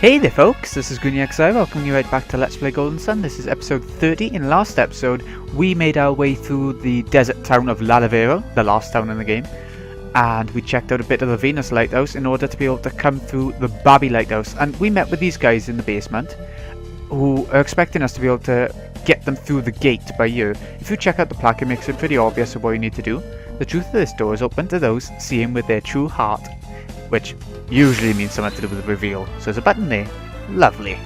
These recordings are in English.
Hey there folks, this is GoonYXI, welcoming you right back to Let's Play Golden Sun. This is episode 30. In last episode, we made our way through the desert town of Lalavero, the last town in the game, and we checked out a bit of the Venus Lighthouse in order to be able to come through the Babi Lighthouse. And we met with these guys in the basement, who are expecting us to be able to get them through the gate by here. If you check out the plaque, it makes it pretty obvious of what you need to do. The truth of this door is open to those seeing with their true heart, which usually means something to do with the reveal. So there's a button there. Lovely.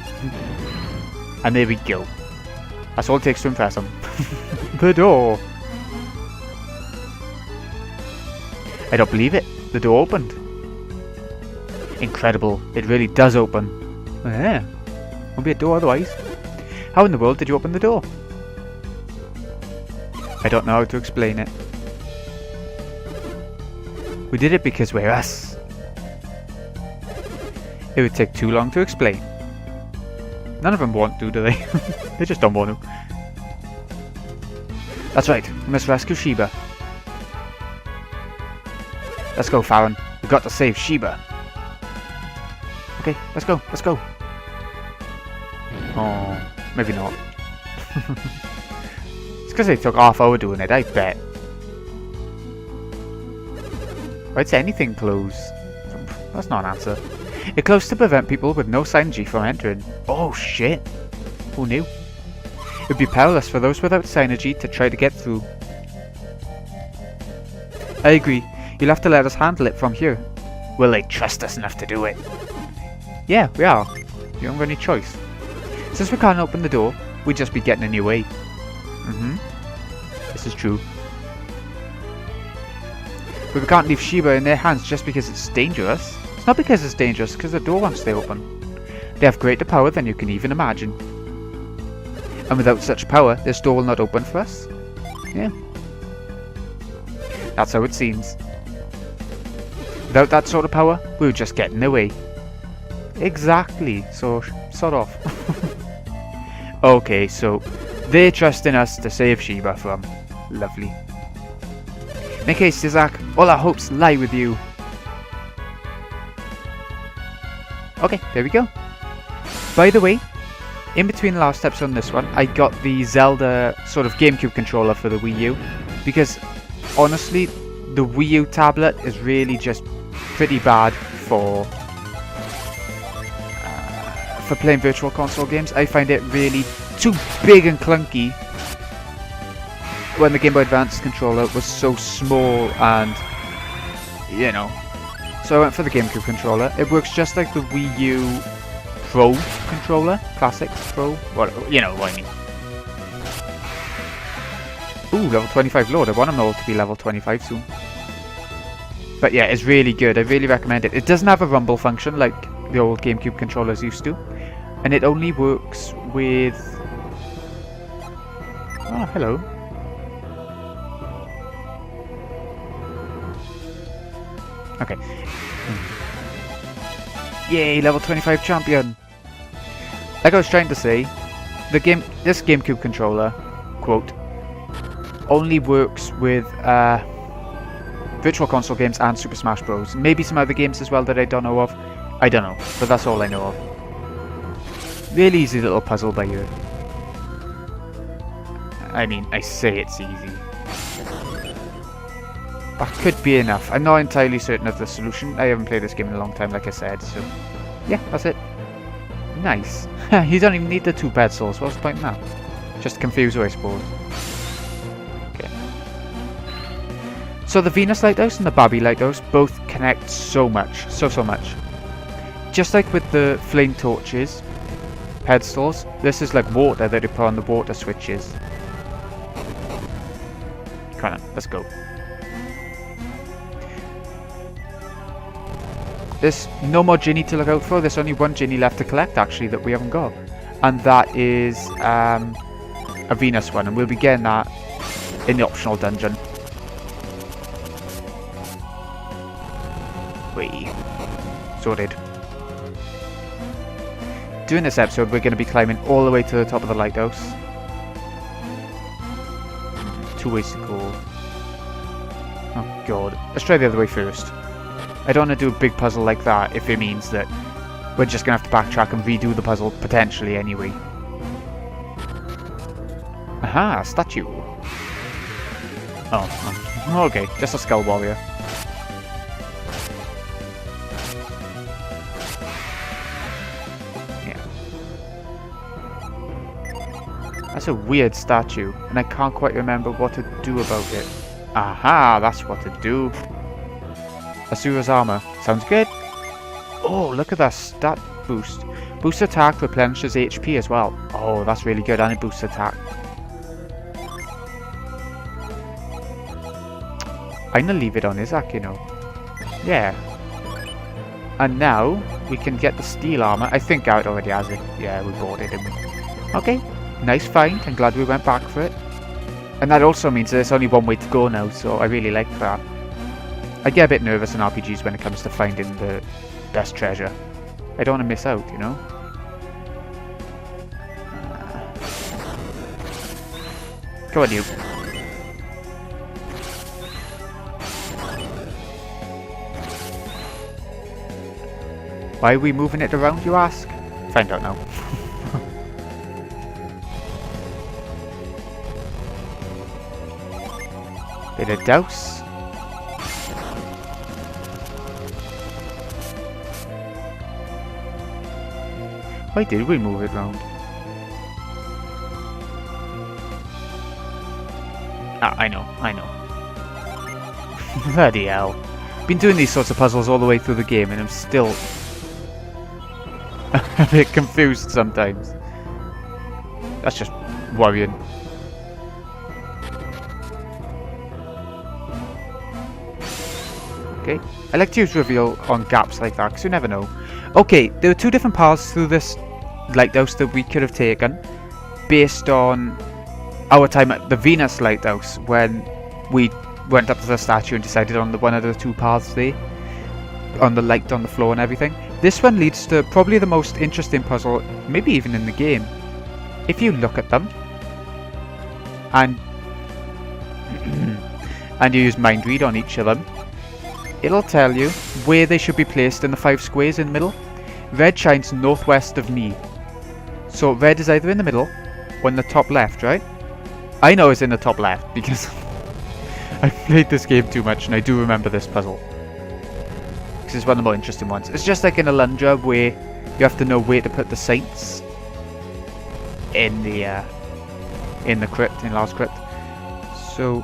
And there we go. That's all it takes to impress them. The door. I don't believe it. The door opened. Incredible. It really does open. Yeah. Won't be a door otherwise. How in the world did you open the door? I don't know how to explain it. We did it because we're us. It would take too long to explain. None of them want to, do they? They just don't want to. That's right, we must rescue Sheba. Let's go, Farron. We've got to save Sheba. Okay, let's go, let's go. Oh, maybe not. It's because they took half hour doing it, I bet. Why'd anything close? That's not an answer. It closed to prevent people with no synergy from entering. Oh shit! Who knew? It would be perilous for those without synergy to try to get through. I agree. You'll have to let us handle it from here. Will they trust us enough to do it? Yeah, we are. You don't have any choice. Since we can't open the door, we'd just be getting in your way. This is true. But we can't leave Sheba in their hands just because it's dangerous. Not because it's dangerous, because the door won't stay open. They have greater power than you can even imagine. And without such power, this door will not open for us. Yeah. That's how it seems. Without that sort of power, we would just get in their way. Exactly. So, sort of. Okay, so they're trusting us to save Sheba from. Lovely. Make haste, Isaac. All our hopes lie with you. Okay, there we go. By the way, in between the last episode and this one, I got the Zelda sort of GameCube controller for the Wii U. Because, honestly, the Wii U tablet is really just pretty bad for playing virtual console games. I find it really too big and clunky when the Game Boy Advance controller was so small and, you know. So I went for the GameCube controller. It works just like the Wii U Pro controller. Classic Pro. What, you know what I mean. Ooh, level 25 load. I want them all to be level 25 soon. But yeah, it's really good. I really recommend it. It doesn't have a rumble function like the old GameCube controllers used to. And it only works with... Oh, hello. Okay. Yay, level 25 champion! Like I was trying to say, this GameCube controller, quote, only works with virtual console games and Super Smash Bros. Maybe some other games as well that I don't know of. I don't know, but that's all I know of. Really easy little puzzle by you. I mean, I say it's easy. That could be enough. I'm not entirely certain of the solution. I haven't played this game in a long time, like I said, so... Yeah, that's it. Nice. You don't even need the two pedestals. What's the point in that? Just to confuse you, I suppose. Okay. So the Venus Lighthouse and the Babi Lighthouse both connect so much. So much. Just like with the flame torches, pedestals, this is like water that you put on the water switches. Come on, let's go. There's no more Ginny to look out for. There's only one Ginny left to collect, actually, that we haven't got. And that is a Venus one. And we'll be getting that in the optional dungeon. Wait. Sorted. During this episode, we're going to be climbing all the way to the top of the lighthouse. 2 ways to go. Oh, God. Let's try the other way first. I don't want to do a big puzzle like that if it means that we're just going to have to backtrack and redo the puzzle, potentially, anyway. Aha, statue. Oh, okay, just a skull warrior. Yeah. That's a weird statue, and I can't quite remember what to do about it. Aha, that's what to do. Asura's armor. Sounds good. Oh, look at that stat boost. Boost attack replenishes HP as well. Oh, that's really good, and it boosts attack. I'm gonna leave it on Isaac, you know. Yeah. And now, we can get the steel armor. I think Garrett already has it. Yeah, we bought it, didn't we? Okay. Nice find. I'm glad we went back for it. And that also means there's only one way to go now, so I really like that. I get a bit nervous in RPGs when it comes to finding the best treasure. I don't want to miss out, you know? Come on, you. Why are we moving it around, you ask? Find out now. Bit of douse. Why did we move it round? Ah, I know. Bloody hell. Been doing these sorts of puzzles all the way through the game and I'm still a bit confused sometimes. That's just worrying. Okay, I like to use reveal on gaps like that because you never know. Okay, there are two different paths through this lighthouse that we could have taken based on our time at the Venus Lighthouse when we went up to the statue and decided on one of the two paths there, on the light on the floor and everything. This one leads to probably the most interesting puzzle, maybe even in the game. If you look at them and and you use mind read on each of them, it'll tell you where they should be placed in the 5 squares in the middle. Red shines northwest of me. So red is either in the middle or in the top left, right? I know it's in the top left because I've played this game too much and I do remember this puzzle. This is one of the more interesting ones. It's just like in Alundra where you have to know where to put the saints in the crypt, in Last Crypt. So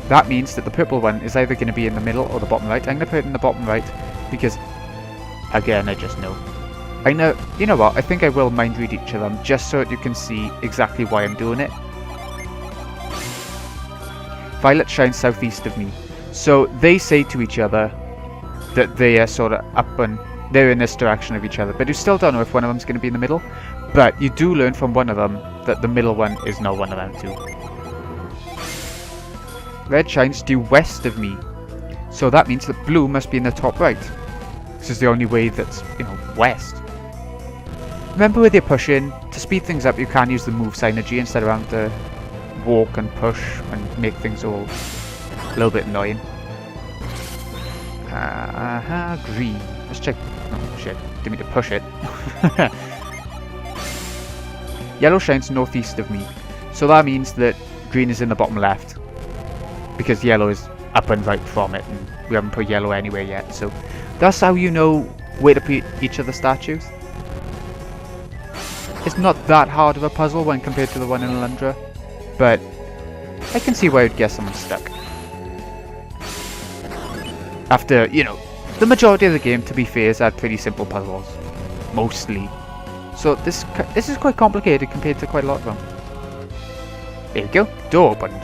that means that the purple one is either going to be in the middle or the bottom right. I'm going to put it in the bottom right because, again, I just know. I know, you know what, I think I will mind read each of them just so that you can see exactly why I'm doing it. Violet shines southeast of me. So they say to each other that they are sort of up and they're in this direction of each other. But you still don't know if one of them's going to be in the middle. But you do learn from one of them that the middle one is not one of them too. Red shines due west of me. So that means that blue must be in the top right. This is the only way that's, you know, west. Remember with your pushing, to speed things up you can use the move synergy instead of having to walk and push and make things all a little bit annoying. Green. Let's check. Oh shit, didn't mean to push it. Yellow shines northeast of me. So that means that green is in the bottom left. Because yellow is up and right from it, and we haven't put yellow anywhere yet. So that's how you know where to put each of the statues. It's not that hard of a puzzle when compared to the one in Alundra, but I can see why you'd get someone stuck. After, you know, the majority of the game, to be fair, has had pretty simple puzzles. Mostly. So this is quite complicated compared to quite a lot of them. There we go. Door opened.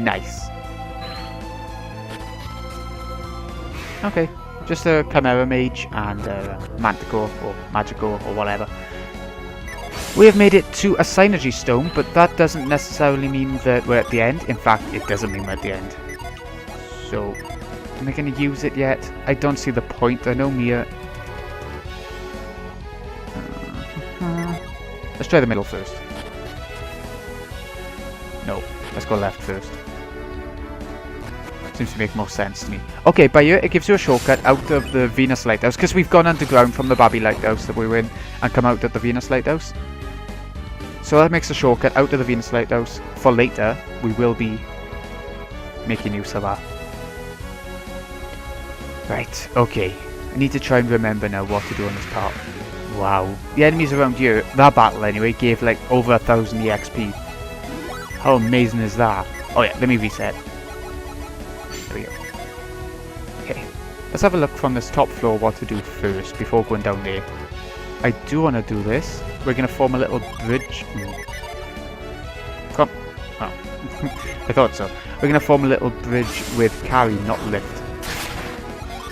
Nice. Okay. Just a Chimera Mage and a Manticore or Magicore or whatever. We have made it to a Synergy Stone, but that doesn't necessarily mean that we're at the end. In fact, it doesn't mean we're at the end. So, am I going to use it yet? I don't see the point. I know Mia. Let's try the middle first. No, let's go left first. Seems to make more sense to me. Okay, by here it gives you a shortcut out of the Venus Lighthouse, because we've gone underground from the Babi Lighthouse that we were in and come out at the Venus Lighthouse. So that makes a shortcut out of the Venus Lighthouse. For later, we will be making use of that. Right, okay. I need to try and remember now what to do on this part. Wow. The enemies around here, that battle anyway, gave like over 1,000 EXP. How amazing is that? Oh yeah, let me reset. There we go. Okay. Let's have a look from this top floor what to do first before going down there. I do want to do this. We're going to form a little bridge. Come. Oh. I thought so. We're going to form a little bridge with carry, not lift.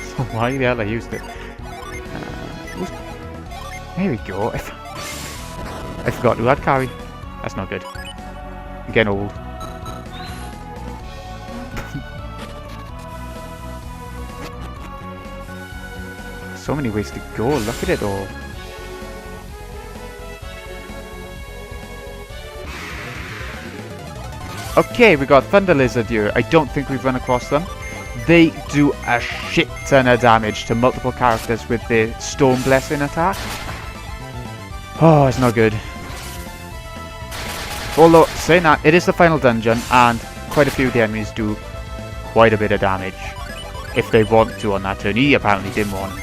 So why the hell I used it? There we go. I forgot who had carry. That's not good. I'm getting old. So many ways to go. Look at it all. Okay, we got Thunder Lizard here. I don't think we've run across them. They do a shit ton of damage to multiple characters with their Storm Blessing attack. Oh, it's not good. Although, saying that, it is the final dungeon, and quite a few of the enemies do quite a bit of damage. If they want to on that turn. He apparently didn't want.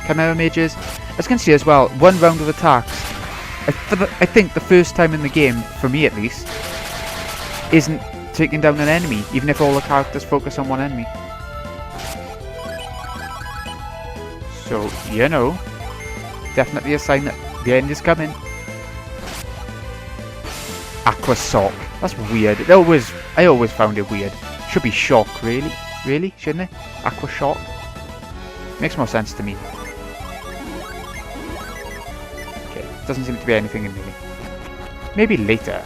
Chimera Mages. As you can see as well, one round of attacks. I think the first time in the game, for me at least, isn't taking down an enemy, even if all the characters focus on one enemy. So, you know, definitely a sign that the end is coming. Aqua Sock. That's weird. I always found it weird. Should be Shock, really? Really? Shouldn't it? Aqua Shock? Makes more sense to me. Okay, doesn't seem to be anything in there. Maybe later.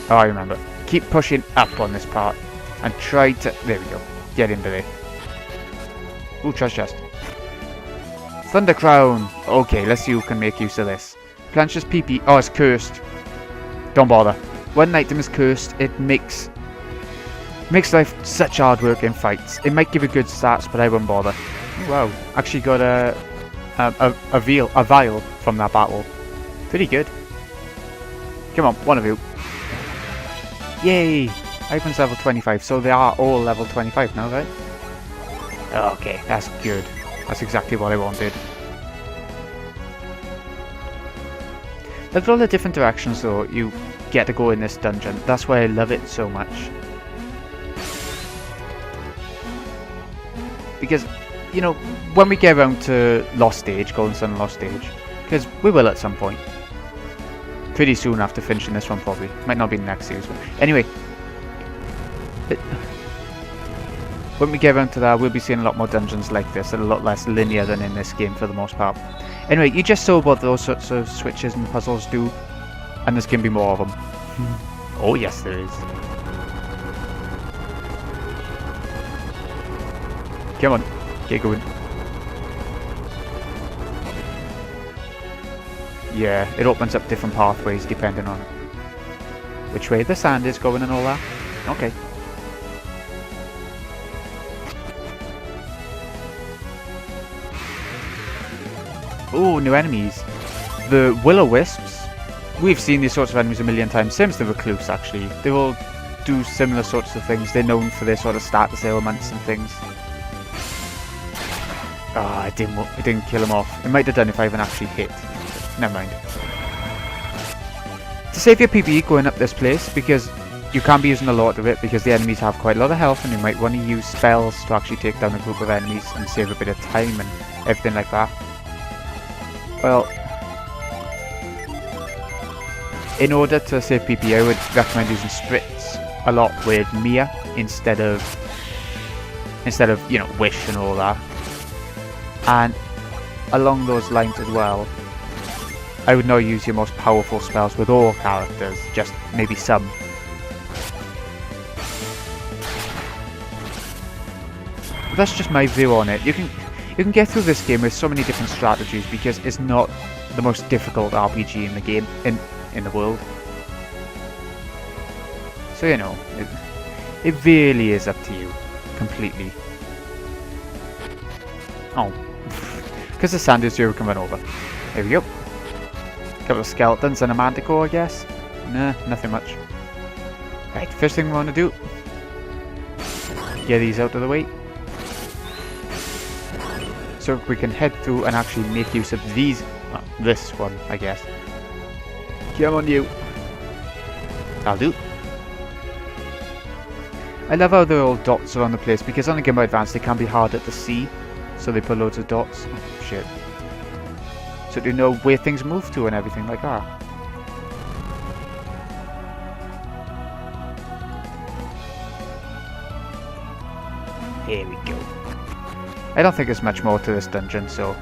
Oh, I remember. Keep pushing up on this part and try to... There we go. Get into there. Ooh, treasure chest. Thunder Crown. Okay, let's see who can make use of this. Plancher's PP. Oh, it's cursed. Don't bother. When an item is cursed, it makes life such hard work in fights. It might give you good stats, but I won't bother. Oh, wow. Actually got a vial from that battle. Pretty good. Come on, one of you. Yay! Item's level 25, so they are all level 25 now, right? Okay, that's good. That's exactly what I wanted. Look at all the different directions though you get to go in this dungeon. That's why I love it so much. Because, you know, when we get around to Lost Stage, Golden Sun Lost Stage, because we will at some point. Pretty soon after finishing this one probably. Might not be the next series, but anyway. When we get around to that, we'll be seeing a lot more dungeons like this, and a lot less linear than in this game for the most part. Anyway, you just saw what those sorts of switches and puzzles do, and there's going to be more of them. Oh yes, there is. Come on, get going. Yeah, it opens up different pathways depending on which way the sand is going and all that. Okay. Ooh, new enemies. The Will-O-Wisps. We've seen these sorts of enemies a million times. Same as the Recluse, actually. They all do similar sorts of things. They're known for their sort of status ailments and things. Ah, oh, I didn't kill him off. It might have done if I haven't actually hit. Never mind. To save your PP going up this place, because you can be using a lot of it, because the enemies have quite a lot of health, and you might want to use spells to actually take down a group of enemies and save a bit of time and everything like that. Well, in order to save PP, I would recommend using Spritz a lot with Mia instead of you know, Wish and all that. And along those lines as well, I would not use your most powerful spells with all characters, just maybe some. But that's just my view on it. You can get through this game with so many different strategies because it's not the most difficult RPG in the game, in the world. So you know, it really is up to you, completely. Oh, because the sand is here, we can run over. There we go. Couple of skeletons and a manticore, I guess. Nah, nothing much. Right, first thing we want to do, get these out of the way, so we can head through and actually make use of these. Well, this one, I guess. Come on, you. I'll do. I love how there are all dots around the place, because on the Game Boy Advance they can be harder to see, so they put loads of dots. Oh, shit. So to know where things move to and everything like that. Here we go. I don't think there's much more to this dungeon, so...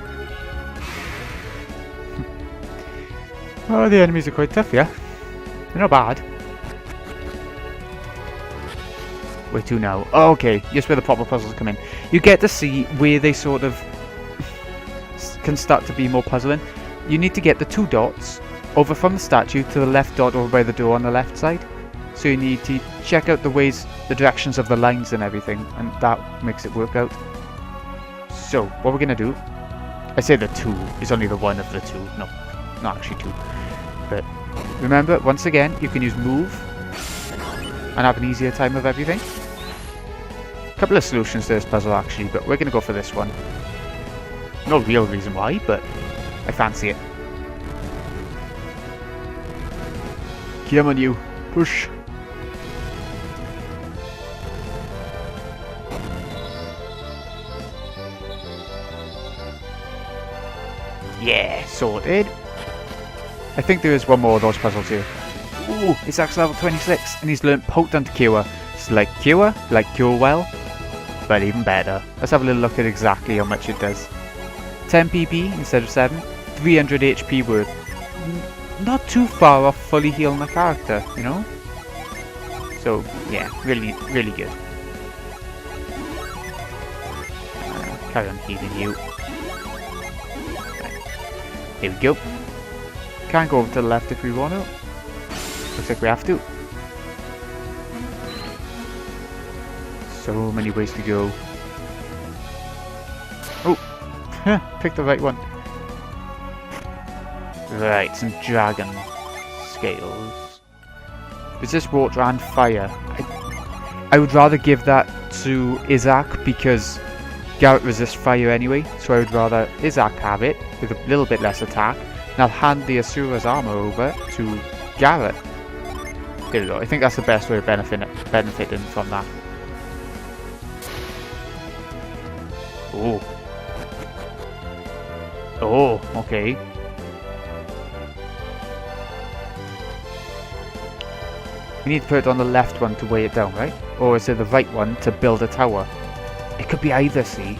Oh, the enemies are quite tough, yeah? They're not bad. Where to now? Oh, okay, just where the proper puzzles come in. You get to see where they sort of can start to be more puzzling. You need to get the 2 dots over from the statue to the left dot over by the door on the left side. So you need to check out the ways, the directions of the lines and everything, and that makes it work out. So, what we're going to do, I say the 2 is only the one of the 2, no, not actually 2. But remember, once again, you can use move and have an easier time of everything. A couple of solutions to this puzzle actually, but we're going to go for this one. No real reason why, but I fancy it. Come on, you. Push. Yeah, sorted. I think there is one more of those puzzles here. Ooh, Isaac's level 26 and he's learnt Potent Cure. It's like Cure well, but even better. Let's have a little look at exactly how much it does. 10 PP instead of 7, 300 HP worth. Not too far off fully healing my character, you know? So, yeah, really, really good. Carry on healing you. Here we go. Can't go over to the left if we want to. Looks like we have to. So many ways to go. Oh! Pick the right one. Right, some dragon scales. Is this water and fire? I would rather give that to Isaac because Garrett resists fire anyway, so I would rather Isaac have it with a little bit less attack, and I'll hand the Asura's armor over to Garrett. There we go, I think that's the best way of benefiting from that. Oh. Oh, okay. We need to put it on the left one to weigh it down, right? Or is it the right one to build a tower? It could be either, see?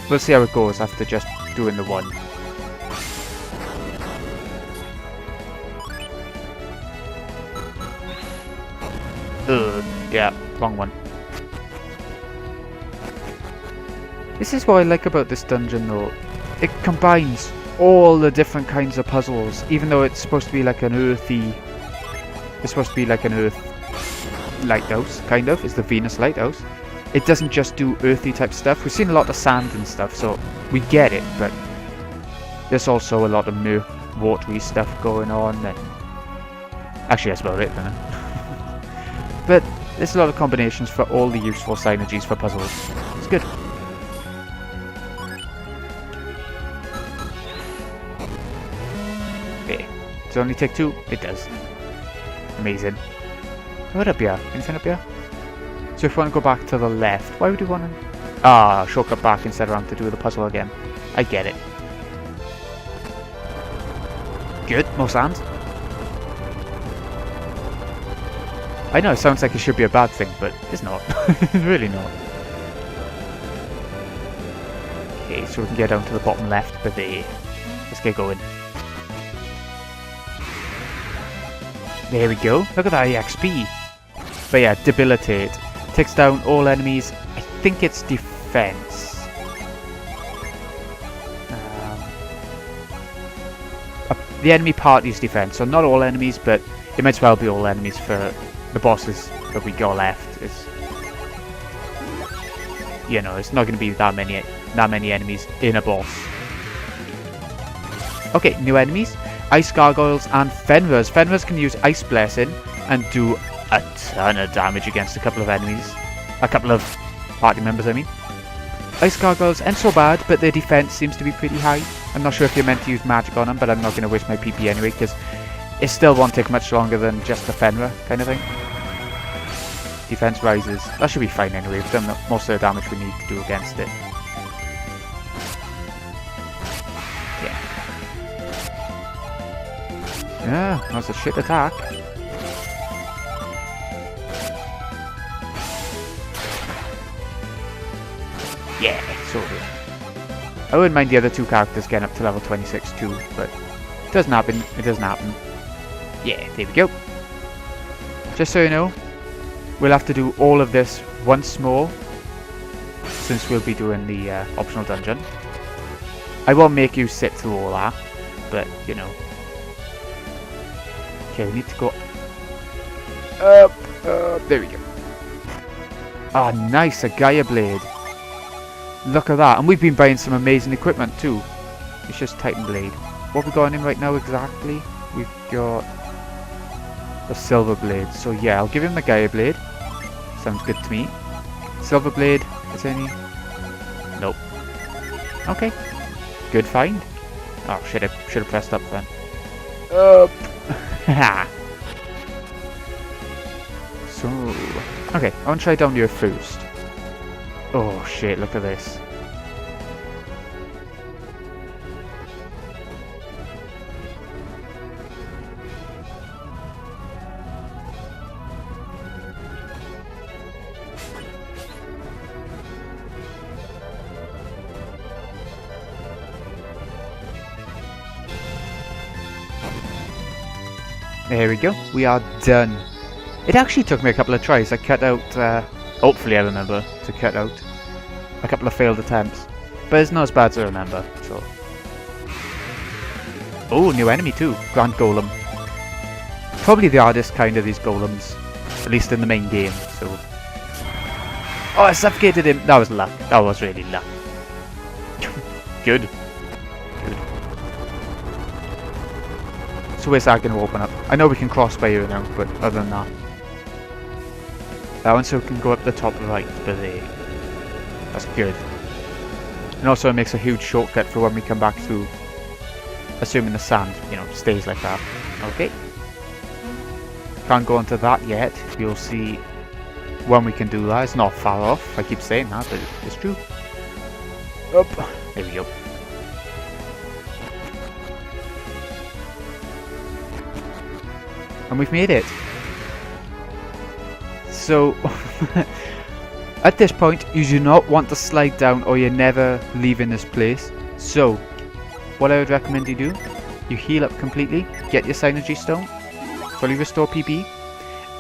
We'll see how it goes after just doing the one. Yeah, wrong one. This is what I like about this dungeon though. It combines all the different kinds of puzzles, even though it's supposed to be like an earthy... It's supposed to be like an earth lighthouse, kind of. It's the Venus Lighthouse. It doesn't just do earthy type stuff. We've seen a lot of sand and stuff, so we get it, but there's also a lot of watery stuff going on. And actually, that's about it, isn't it? But there's a lot of combinations for all the useful synergies for puzzles. It's good. Okay, does it only take 2? It does. Amazing. What up here? Anything up here? So if we want to go back to the left, why would we want to... Ah, shortcut back instead of having to do the puzzle again. I get it. Good, more sand. I know it sounds like it should be a bad thing, but it's not. It's really not. Okay, so we can get down to the bottom left, but there. Let's get going. There we go. Look at that EXP. But yeah, debilitate. Takes down all enemies. I think it's defense. the enemy party's defense. So not all enemies, but it might as well be all enemies for the bosses that we got left. It's, you know, it's not going to be that many enemies in a boss. Okay, new enemies. Ice gargoyles and fenris. Fenris can use ice blessing and do a ton of damage against a couple of enemies. A couple of party members, I mean. Ice gargoyles aren't so bad, but their defense seems to be pretty high. I'm not sure if you're meant to use magic on them, but I'm not going to waste my PP anyway, because it still won't take much longer than just the Fenrir kind of thing. Defense rises. That should be fine anyway. We've done most of the damage we need to do against it. Yeah. Yeah, that's a shit attack. Yeah, so good. I wouldn't mind the other two characters getting up to level 26 too, but it doesn't happen. It doesn't happen. Yeah, there we go. Just so you know, we'll have to do all of this once more, since we'll be doing the optional dungeon. I won't make you sit through all that, but you know. Okay, we need to go up. There we go. Ah, nice, a Gaia blade. Look at that, and we've been buying some amazing equipment too. It's just Titan blade. What have we got on him right now exactly? We've got a silver blade. So yeah, I'll give him the Gaia blade. Sounds good to me. Silver blade, is there any? Nope. Okay. Good find. Oh shit, I should have pressed up then. So, okay, I want to try down here first. Oh shit, look at this. There we go, we are done. It actually took me a couple of tries. I cut out, hopefully I remember to cut out a couple of failed attempts. But it's not as bad as I remember, so. Oh, new enemy too, Grand Golem. Probably the hardest kind of these golems, at least in the main game, so. Oh, I suffocated him! That was luck, that was really luck. Good. So where's that going to open up? I know we can cross by here now, but other than that. That one so we can go up the top right, but there. That's good. And also it makes a huge shortcut for when we come back through. Assuming the sand, you know, stays like that. Okay. Can't go into that yet. You'll see when we can do that. It's not far off. I keep saying that, but it's true. Up. There we go. And we've made it. So, at this point, you do not want to slide down or you're never leaving this place. So, what I would recommend you do, you heal up completely, get your Synergy Stone, fully restore PP.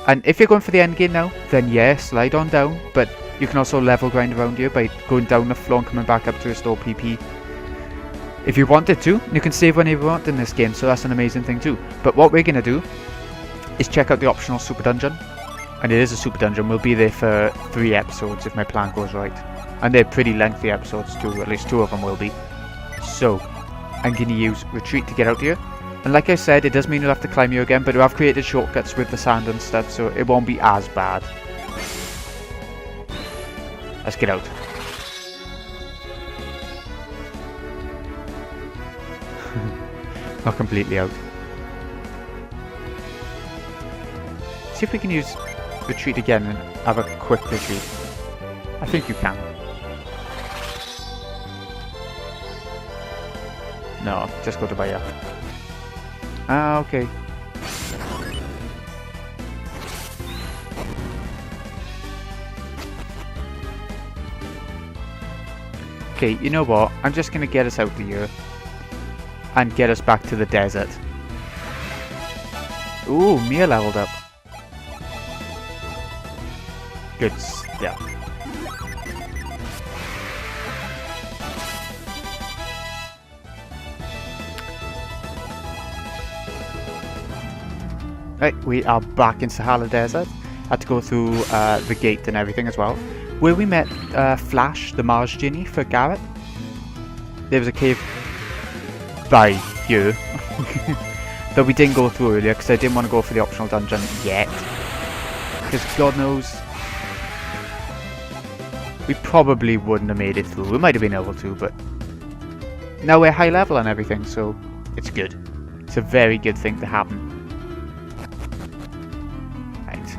And if you're going for the end game now, then yeah, slide on down. But you can also level grind around here by going down the floor and coming back up to restore PP. If you wanted to, you can save whenever you want in this game, so that's an amazing thing too. But what we're going to do is check out the optional super dungeon, and it is a super dungeon. We'll be there for 3 episodes if my plan goes right, and they're pretty lengthy episodes too, at least 2 of them will be. So I'm going to use retreat to get out here, and like I said, it does mean you'll have to climb here again, but we have created shortcuts with the sand and stuff, so it won't be as bad. Let's get out. Not completely out. See if we can use retreat again and have a quick retreat. I think you can. No, just go to Bahia. Ah, okay. Okay, you know what? I'm just gonna get us out of here and get us back to the desert. Ooh, Mia leveled up. Good stuff. Right, we are back in Suhalla Desert. Had to go through the gate and everything as well. Where we met Flash, the Mars genie, for Garrett. There was a cave by here that we didn't go through earlier because I didn't want to go for the optional dungeon yet. Because God knows, we probably wouldn't have made it through. We might have been able to, but now we're high level and everything, so it's good. It's a very good thing to happen. Right.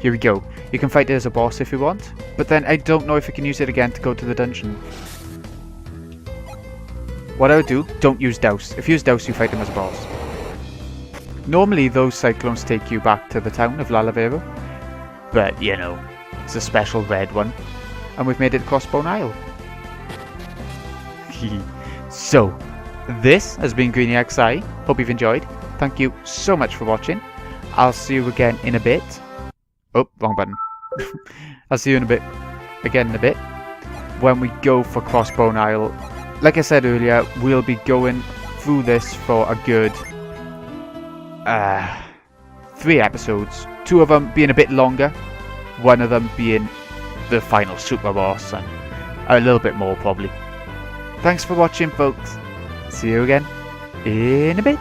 Here we go. You can fight it as a boss if you want, but then I don't know if you can use it again to go to the dungeon. What I would do, don't use Douse. If you use Douse, you fight him as a boss. Normally those cyclones take you back to the town of Lalavero, but you know, it's a special red one, and we've made it Crossbone Isle. So, this has been GreenyXI. Hope you've enjoyed. Thank you so much for watching. I'll see you again in a bit. Oh, wrong button. I'll see you in a bit. Again in a bit. When we go for Crossbone Isle. Like I said earlier, we'll be going through this for a good 3 episodes. 2 of them being a bit longer. 1 of them being the final super boss, and a little bit more probably. Thanks for watching, folks. See you again in a bit.